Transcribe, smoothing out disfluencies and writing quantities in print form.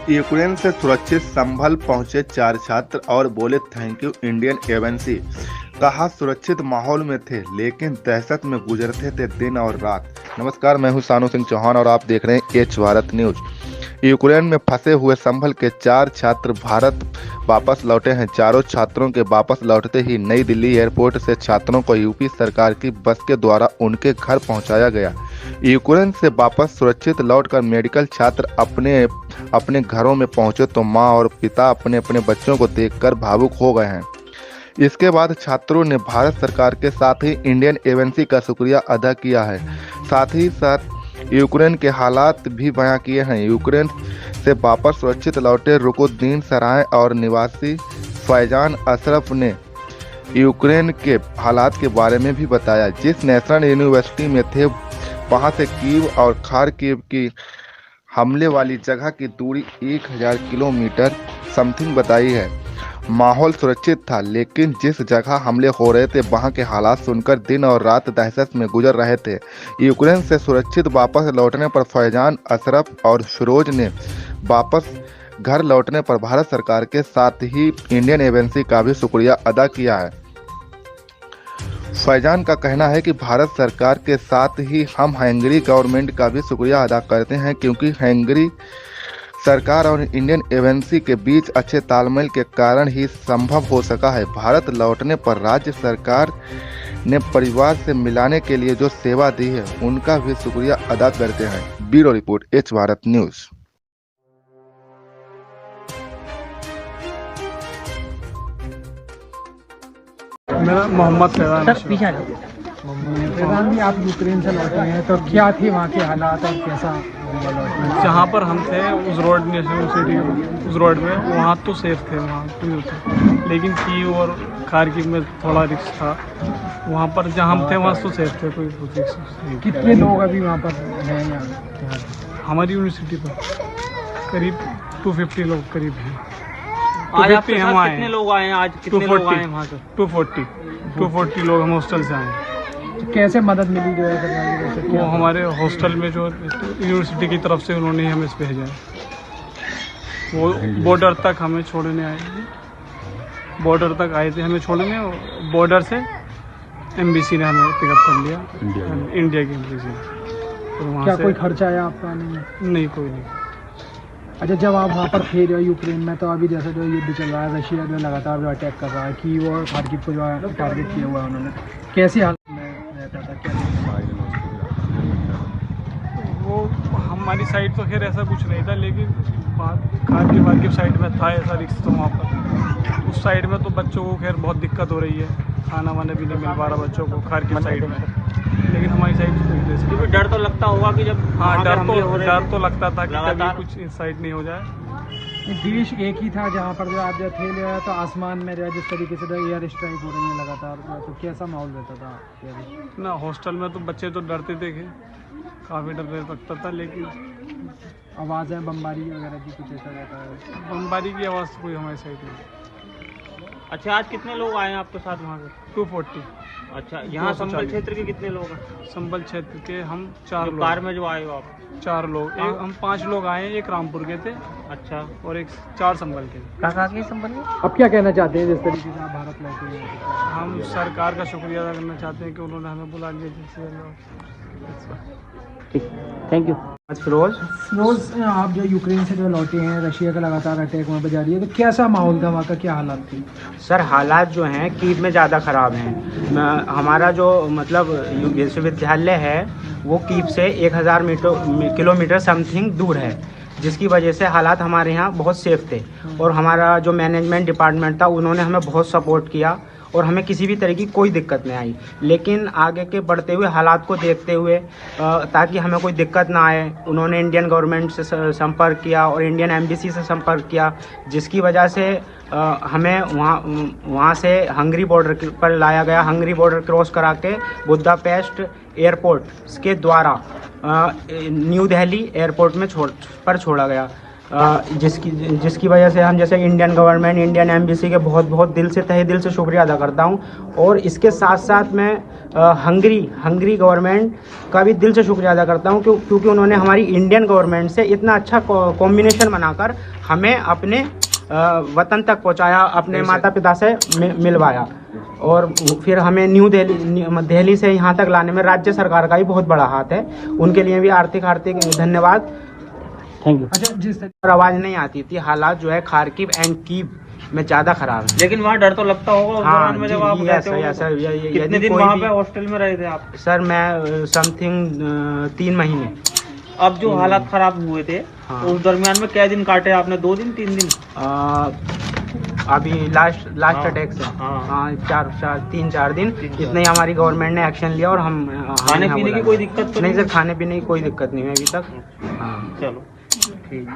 Ukraine से सुरक्षित संभल पहुंचे 4 छात्र और बोले थैंक यू इंडियन एम्बेसी। कहा सुरक्षित माहौल में थे लेकिन दहशत में गुजरते थे दिन और रात। नमस्कार, मैं हूं सानू सिंह चौहान और आप देख रहे हैं एच भारत न्यूज। यूक्रेन में फंसे हुए संभल के 4 छात्र भारत वापस लौटे हैं। चारों छात्रों के वापस लौटते ही नई दिल्ली एयरपोर्ट से छात्रों को यूपी सरकार की बस के द्वारा उनके घर पहुंचाया गया। यूक्रेन से वापस सुरक्षित लौटकर मेडिकल छात्र अपने घरों में पहुंचे तो मां और पिता अपने अपने बच्चों को देखकर भावुक हो गए हैं। इसके बाद छात्रों ने भारत सरकार के साथ ही इंडियन एम्बेसी का शुक्रिया अदा किया है। साथ ही साथ यूक्रेन के हालात भी बयां किए हैं। यूक्रेन से वापस सुरक्षित लौटे रुकुद्दीन सराय और निवासी फैजान अशरफ ने यूक्रेन के हालात के बारे में भी बताया। जिस नेशनल यूनिवर्सिटी में थे वहां से कीव और खार्किव की हमले वाली जगह की दूरी 1000 किलोमीटर समथिंग बताई है। माहौल सुरक्षित था लेकिन जिस जगह हमले हो रहे थे वहां के हालात सुनकर दिन और रात दहशत में गुजर रहे थे। यूक्रेन से सुरक्षित वापस लौटने पर फैजान अशरफ और फिरोज ने वापस घर लौटने पर भारत सरकार के साथ ही इंडियन एम्बेसी का भी शुक्रिया अदा किया है। फैजान का कहना है कि भारत सरकार के साथ ही हम हंगरी गवर्नमेंट का भी शुक्रिया अदा करते हैं क्योंकि हंगरी सरकार और इंडियन एम्बेसी के बीच अच्छे तालमेल के कारण ही संभव हो सका है। भारत लौटने पर राज्य सरकार ने परिवार से मिलाने के लिए जो सेवा दी है उनका भी शुक्रिया अदा करते हैं। Bureau report H Bharat news. मेरा मोहम्मद फैजान। फैजान जी, आप यूक्रेन से लौटे हैं तो क्या थे वहाँ के हालात और कैसा लौटे? जहाँ पर हम थे उस रोड में उस रोड में वहाँ तो सेफ थे, वहाँ कोई थे, लेकिन कीव और खार्किव में थोड़ा रिस्क था। वहाँ पर जहाँ हम थे वहाँ तो सेफ थे, कोई रिस्क नहीं। कितने लोग अभी वहाँ पर हैं यहाँ? हमारी यूनिवर्सिटी पर करीब 250 लोग करीब हैं। आज आपके साथ कितने लोग आए हैं? आज कितने लोग आए हैं वहाँ से? 240 लोग हम हॉस्टल से आए हैं। तो कैसे मदद मिली जो है? वो हमारे हॉस्टल में जो यूनिवर्सिटी की तरफ से उन्होंने हमें भेजा है। वो बॉर्डर तक हमें छोड़ने आए थे, बॉर्डर तक आए थे हमें छोड़ने। बॉर्डर से एम्बेसी ने हमें पिकअप कर लिया, इंडिया की एम्बेसी ने। तो क्या कोई खर्चा आया आपका? नहीं, कोई नहीं। अच्छा, जब आप वहाँ पर थे जो यूक्रेन में, तो अभी जैसे जो युद्ध चल रहा है, रशिया जो लगातार जो अटैक कर रहा है, कीव और खार्किव को जो टारगेट किया हुआ है उन्होंने, कैसी हालत में रहता था? क्या वो हमारी साइड तो खैर ऐसा कुछ नहीं था, लेकिन खार्किव साइड में था ऐसा रिस्क। तो वहाँ पर उस साइड में तो बच्चों को खैर बहुत दिक्कत हो रही है, खाना वाना भी नहीं मिल पा रहा बच्चों को खार्किव साइड में। लेकिन हमारी साइड से क्योंकि डर तो लगता होगा कि जब डर तो लगता था कि कभी कुछ इंसाइट नहीं हो जाए। देश एक ही था जहाँ पर जो आप जो थे ले तो आसमान में जो जिस तरीके से एयर स्ट्राइक हो रही है लगातार, तो कैसा माहौल रहता था ना? हॉस्टल में तो बच्चे तो डरते थे, काफ़ी डर लगता था, लेकिन आवाज़ें बमबारी वगैरह की कुछ ऐसा रहता है? बमबारी की आवाज़ कोई हमारी साइड नहीं। अच्छा, आज कितने लोग आए हैं आपके साथ वहाँ से? 240। अच्छा, यहाँ संभल क्षेत्र के कितने लोग हैं? संभल क्षेत्र के हम 4 लोग। कार में जो आए हो आप? 4 लोग। हम 5 लोग आए हैं, एक रामपुर के थे। अच्छा, और एक 4 संभल के। कहाँ के संभल के? अब क्या कहना चाहते हैं जिस तरीके से आप भारत लौटे हैं? हम सरकार का शुक्रिया अदा करना चाहते हैं कि उन्होंने हमें बुला लिया जैसे। Thank you. फिरोज, आप जो यूक्रेन से जो लौटे हैं, रशिया का लगातार अटैक वहाँ पर जारी है, तो कैसा माहौल था वहाँ का? क्या हालात थी? सर, हालात जो हैं कीव में ज़्यादा ख़राब हैं। हमारा जो मतलब विश्वविद्यालय है वो कीव से 1000 किलोमीटर समथिंग दूर है, जिसकी वजह से हालात हमारे यहाँ बहुत सेफ थे। और हमारा जो मैनेजमेंट डिपार्टमेंट था उन्होंने हमें बहुत सपोर्ट किया और हमें किसी भी तरह की कोई दिक्कत नहीं आई। लेकिन आगे के बढ़ते हुए हालात को देखते हुए ताकि हमें कोई दिक्कत ना आए, उन्होंने इंडियन गवर्नमेंट से संपर्क किया और इंडियन एम्बेसी से संपर्क किया, जिसकी वजह से हमें वहाँ से हंगरी बॉर्डर पर लाया गया। हंगरी बॉर्डर क्रॉस करा के बुदापेस्ट एयरपोर्ट के द्वारा न्यू दिल्ली एयरपोर्ट में छोड़ा गया। जिसकी वजह से हम जैसे इंडियन गवर्नमेंट, इंडियन एम्बेसी के बहुत बहुत दिल से, तहे दिल से शुक्रिया अदा करता हूँ। और इसके साथ साथ मैं हंगरी गवर्नमेंट का भी दिल से शुक्रिया अदा करता हूँ, क्योंकि उन्होंने हमारी इंडियन गवर्नमेंट से इतना अच्छा कॉम्बिनेशन बनाकर हमें अपने वतन तक पहुँचाया, अपने माता पिता से मिलवाया। और फिर हमें न्यू दिल्ली से यहाँ तक लाने में राज्य सरकार का भी बहुत बड़ा हाथ है। उनके लिए भी आर्थिक धन्यवाद। Thank you. अच्छा, जिस और आवाज़ नहीं आती थी, हालात जो है खार्किव एंड कीव में ज़्यादा खराब है। लेकिन वहाँ डर तो लगता होगा उस दौरान में जब आप रहते हो। सर, कितने दिन वहाँ पे हॉस्टल में रहे थे आप? सर मैं समथिंग 3 महीने। अब जो हालात खराब हुए थे, हाँ। तो उस दरमियान में क्या दिन काटे आपने? 2 दिन 3 दिन? अभी लास्ट हाँ। अटैक से हाँ। 3-4 दिन इतने ही हमारी गवर्नमेंट ने एक्शन लिया। और हम खाने पीने की कोई दिक्कत तो नहीं सर, खाने पीने की कोई दिक्कत नहीं है अभी तक। हाँ चलो ठीक है।